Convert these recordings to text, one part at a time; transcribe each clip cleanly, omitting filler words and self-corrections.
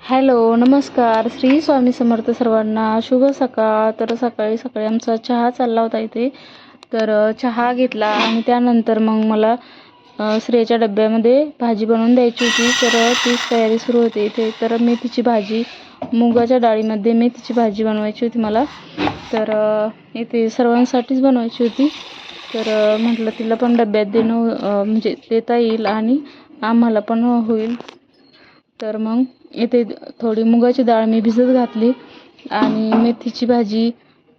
Hello, नमस्कार. श्री स्वामी समर्थ सर्वांना. शुभ सकाळ. तर सकाळी सकाळी आमचा चहा चालला होता इथे. तर चहा घेतला आणि त्यानंतर मग मला श्रेयाच्या डब्यामध्ये भाजी बनवून द्यायची होती. तर तीच तयारी सुरू होती इथे. तर मेथीची भाजी, मुगाच्या डाळीमध्ये मेथीची भाजी बनवायची होती मला. तर इथे सर्वांसाठीच बनवायची होती. तर म्हटलं तिला पण डब्यात देणं म्हणजे देता येईल आणि आम्हाला पण होईल. तर मग इथे थोडी मुगाची डाळ मी भिजत घातली आणि मेथीची भाजी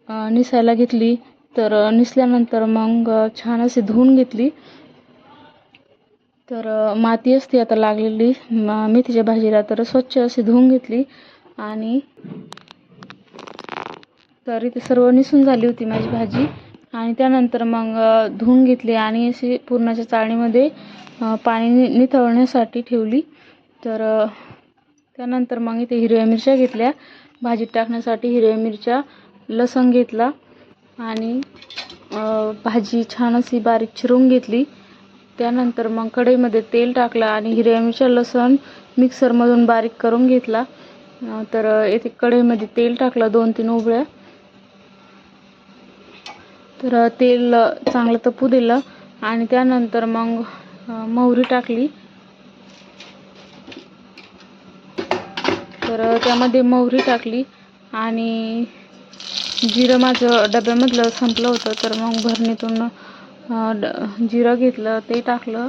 निसायला घेतली. तर निसल्यानंतर मग छान अशी धुवून घेतली. तर माती असते आता लागलेली मेथीच्या भाजीला, तर स्वच्छ अशी धुवून घेतली. आणि तर इथे सर्व निसून झाली होती माझी भाजी. आणि त्यानंतर मग धुवून घेतली आणि अशी पुरणाच्या चाळणीमध्ये पाणी निथळण्यासाठी ठेवली. तर त्यानंतर मग इथे हिरव्या मिरच्या घेतल्या भाजीत टाकण्यासाठी. हिरव्या मिरच्या, लसूण घेतला आणि भाजी छान अशी बारीक चिरून घेतली. त्यानंतर मग कढईमध्ये तेल टाकलं आणि हिरव्या मिरच्या, लसूण मिक्सरमधून बारीक करून घेतला. तर इथे कढईमध्ये तेल टाकलं 2-3 उबळ्या. तर तेल चांगलं तपू दिलं आणि त्यानंतर मग मोहरी टाकली. तर त्यामध्ये मोहरी टाकली आणि जिरं माझं डब्यामधलं संपलं होतं. तर मग भरणीतून जिरं घेतलं, ते टाकलं.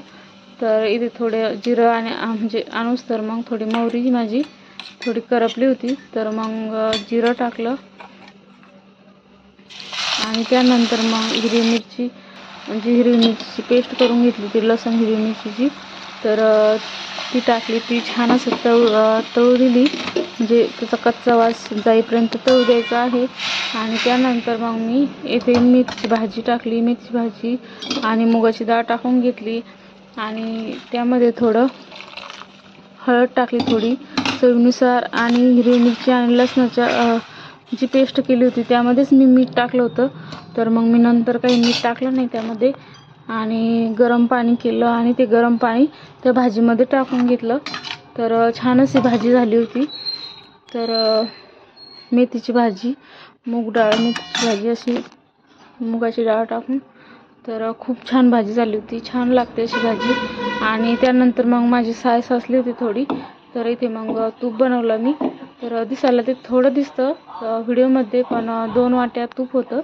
तर इथे थोडे जिरं आणि म्हणजे आणूस तर मग थोडी मोहरी माझी थोडी करपली होती. तर मग जिरं टाकलं आणि त्यानंतर मग हिरवी मिरची, म्हणजे हिरवी मिरचीची पेस्ट करून घेतली होती, लसूण हिरवी मिरचीची. तर ती टाकली. ती छान असं तळू दिली, म्हणजे त्याचा कच्चा वास जाईपर्यंत तळू द्यायचा आहे. आणि त्यानंतर मग मी इथे मेथीची भाजी टाकली. मेथीची भाजी आणि मुगाची डाळ टाकून घेतली आणि त्यामध्ये थोडं हळद टाकली थोडी चवीनुसार. आणि हिरवी मिरची आणि लसणाच्या जी पेस्ट केली होती त्यामध्येच मी मीठ टाकलं होतं. तर मग मी नंतर काही मीठ टाकलं नाही त्यामध्ये. आणि गरम पाणी केलं आणि ते गरम पाणी त्या भाजीमध्ये टाकून घेतलं. तर छान अशी भाजी झाली होती. तर मेथीची भाजी, मूग डाळ मेथीची भाजी अशी मुगाची डाळ टाकून, तर खूप छान भाजी झाली होती. छान लागते अशी भाजी. आणि त्यानंतर मग माझी साय साचली होती थोडी. तर इथे मग तूप बनवलं मी. तर दिसायला ते थोडं दिसतं व्हिडिओमध्ये, पण 2 वाट्या तूप होतं.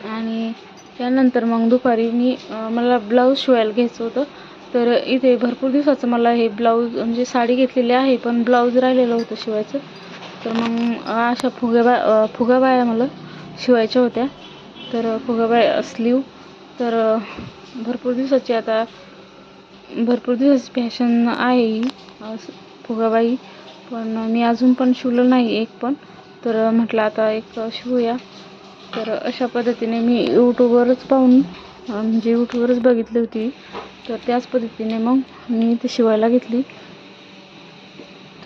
आणि त्यानंतर मग दुपारी मला ब्लाऊज शिवायला घ्यायचं होतं. तर इथे भरपूर दिवसाचं मला हे ब्लाऊज, म्हणजे साडी घेतलेली आहे पण ब्लाऊज राहिलेलं होतं शिवायचं. तर मग अशा फुगाबाया मला शिवायच्या होत्या. तर फुगाबाया स्लीव, तर भरपूर दिवसाची फॅशन आहे ही फुगाबाई. पण मी अजून पण शिवलं नाही एक पण. तर म्हटलं आता एक शिवूया. तर अशा पद्धतीने मी यूट्यूबवरच पाहून, म्हणजे यूट्यूबवरच बघितली होती. तर त्याच पद्धतीने मग मी ते शिवायला घेतली.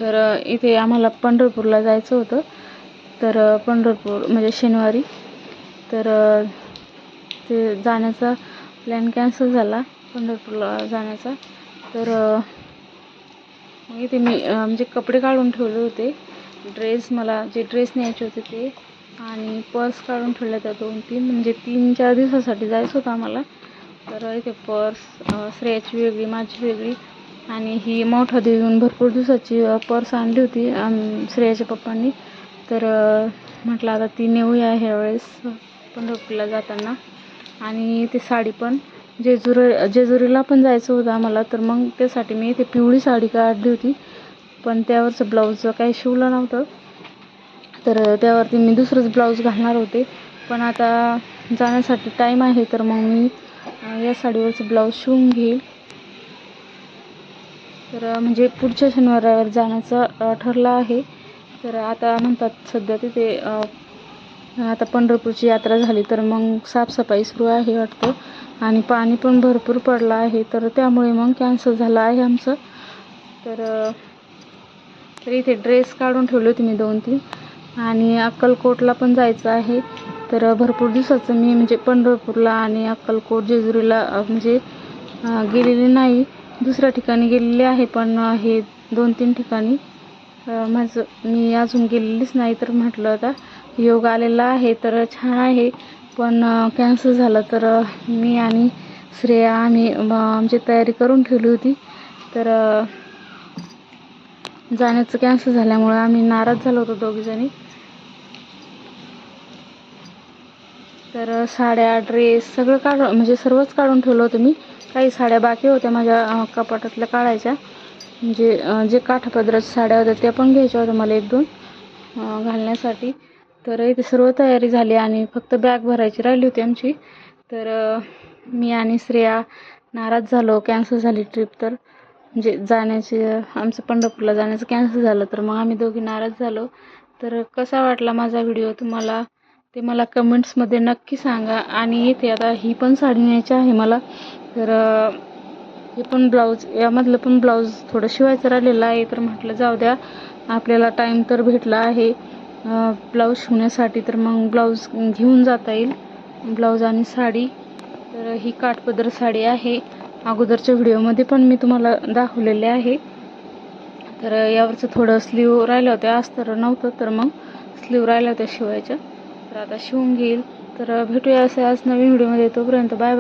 तर इथे आम्हाला पंढरपूरला जायचं होतं. तर पंढरपूर म्हणजे शनिवारी. तर ते जाण्याचा प्लॅन कॅन्सल झाला पंढरपूरला जाण्याचा. तर इथे मी म्हणजे कपडे काढून ठेवले होते, मला जे ड्रेस न्यायचे होते ते. आणि पर्स काढून ठेवल्या त्या 2-3, म्हणजे 3-4 दिवसासाठी जायचं होतं आम्हाला. तर इथे पर्स श्रेयाची वेगळी, माझी वेगळी. आणि ही मोठा देऊन भरपूर दिवसाची पर्स आणली होती श्रेयाच्या पप्पांनी. तर म्हटलं आता ती नेऊया ह्यावेळेस पंढरपूरला जाताना. आणि ते साडी पण जेजुरीला पण जायचं होतं आम्हाला. तर मग त्यासाठी मी इथे पिवळी साडी काढली होती, पण त्यावरचं ब्लाऊज काही शिवलं नव्हतं. तर त्यावरती मी दुसरंच ब्लाऊज घालणार होते. पण आता जाण्यासाठी टाईम आहे, तर मग मी या साडीवरचं ब्लाऊज शिवून घेईल. तर म्हणजे पुढच्या शनिवारावर जाण्याचं ठरलं आहे. तर आता म्हणतात सध्या तिथे आता पंढरपूरची यात्रा झाली तर मग साफसफाई सुरू आहे वाटतं. आणि पाणी पण भरपूर पडलं आहे, तर त्यामुळे मग कॅन्सल झालं आहे आमचं. तर इथे ड्रेस काढून ठेवले होते मी 2-3. आणि अक्कलकोटला पण जायचं आहे. तर भरपूर दिवसाचं मी म्हणजे पंढरपूरला आणि अक्कलकोट, जेजुरीला म्हणजे गेलेले नाही. दुसऱ्या ठिकाणी गेलेले आहे, पण हे 2-3 ठिकाणी मी अजून गेलेलीच नाही, तर म्हटलं आता योग आलेला आहे तर छान आहे, पण कॅन्सल झालं. तर मी आणि श्रेया आम्ही आमची तयारी करून ठेवली होती, तर जाण्याचं कॅन्सल झाल्यामुळं आम्ही नाराज झालो होतो दोघीजणी. तर साड्या, ड्रेस सगळं म्हणजे सर्वच काढून ठेवलं होतं मी. काही साड्या बाकी होत्या माझ्या कपाटातल्या काढायच्या, म्हणजे जे काठापदराच्या साड्या होत्या त्या पण घ्यायच्या होत्या मला 1-2 घालण्यासाठी. तर इथे सर्व तयारी झाली आणि फक्त बॅग भरायची राहिली होती आमची. तर मी आणि श्रेया नाराज झालो, कॅन्सल झाली ट्रिप. तर म्हणजे जाण्याचे आमचं पंढरपूरला जाण्याचं कॅन्सल झालं, तर मग आम्ही दोघी नाराज झालो. तर कसा वाटला माझा व्हिडिओ तुम्हाला ते मला कमेंट्समध्ये नक्की सांगा. आणि इथे आता ही पण साडी न्यायची आहे मला, तर हे पण ब्लाऊज, यामधलं पण ब्लाऊज थोडं शिवायचं राहिलेलं आहे. तर म्हटलं जाऊ द्या, आपल्याला टाईम तर भेटला आहे ब्लाऊज शिवण्यासाठी, तर मग ब्लाऊज घेऊन जाता येईल, ब्लाऊज आणि साडी. तर ही काठपदर साडी आहे, अगोदरच्या व्हिडिओमध्ये पण मी तुम्हाला दाखवलेले आहे. तर यावरचं थोडं स्लीव राहिलं होतं, अस्तर नव्हतं, तर मग स्लीव राहिल्या होत्या शिवायच्या. तर आता शिवून घेईल. तर भेटूया असं आज नवीन व्हिडिओमध्ये, तोपर्यंत बाय बाय.